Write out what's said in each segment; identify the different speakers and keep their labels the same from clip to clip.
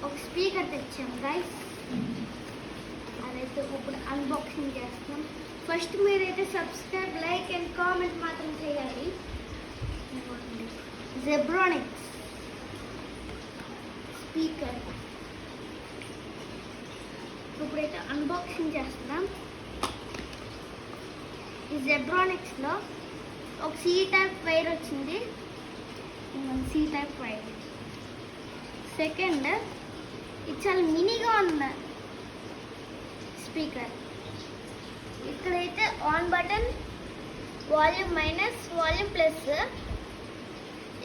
Speaker 1: ఒక స్పీకర్ తెచ్చాం గైస్. అదైతే ఇప్పుడు అన్బాక్సింగ్ చేస్తాం. ఫస్ట్ మీరైతే సబ్స్క్రైబ్, లైక్ అండ్ కామెంట్ మాత్రం చేయాలి. జెబ్రానిక్స్ స్పీకర్ ఇప్పుడైతే అన్బాక్సింగ్ చేస్తున్నాం. ఈ జెబ్రానిక్స్లో ఒక సి టైప్ వైర్ వచ్చింది. C type wire. సెకండ్, ఇది చాలా మినీగా ఉంది స్పీకర్. ఇక్కడైతే on button, volume minus, volume plus.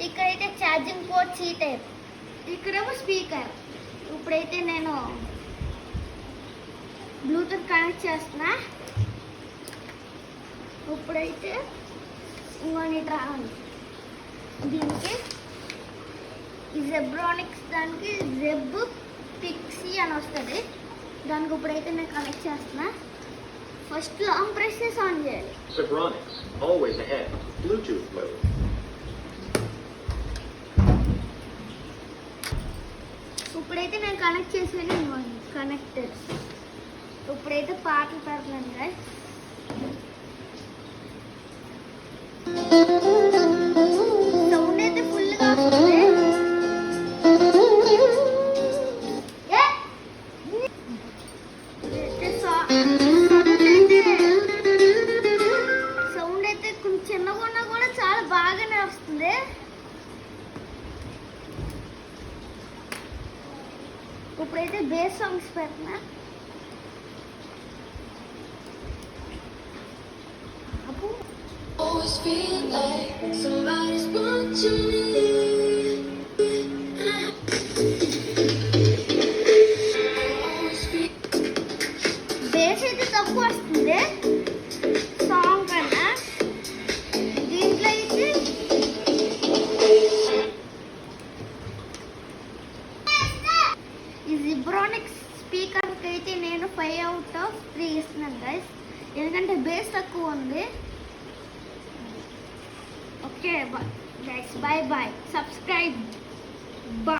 Speaker 1: ఇక్కడైతే ఛార్జింగ్ పోర్ట్ సి టైప్. ఇక్కడేమో స్పీకర్. ఇప్పుడైతే నేను బ్లూటూత్ కనెక్ట్ చేస్తున్నా. ఇప్పుడైతే ఇంకొని రావాలి దీనికి. ఈ జెబ్రానిక్స్ దానికి జెబ్ పిక్సీ అని వస్తుంది. దానికి ఇప్పుడైతే నేను కనెక్ట్ చేస్తున్నా. ఫస్ట్ లాంగ్ ప్రెస్ చేసి ఆన్ చేయాలి.
Speaker 2: Zebronics, always ahead. Bluetooth mode.
Speaker 1: ఇప్పుడైతే నేను కనెక్ట్ చేసాను. కనెక్టెడ్. ఇప్పుడైతే పాటలు పెడుతున్నాను గైస్. సౌండ్ అయితే ఫుల్గా వస్తుంది. సౌండ్ అయితే కొంచెం చిన్నగా ఉన్నా కూడా చాలా బాగానే వస్తుంది. ఇప్పుడైతే బేస్ సాంగ్స్ పెడుతున్నా.
Speaker 3: Always feel like somebody's watching me.
Speaker 1: Base అయితే తక్కువ వస్తుంది సాంగ్ కన్నా. దీంట్లో అయితే ఈ జెబ్రానిక్స్ స్పీకర్కి అయితే నేను 5/3 ఇస్తున్నాను గైస్. ఎందుకంటే బేస్ తక్కువ ఉంది. Okay guys, bye bye. Subscribe.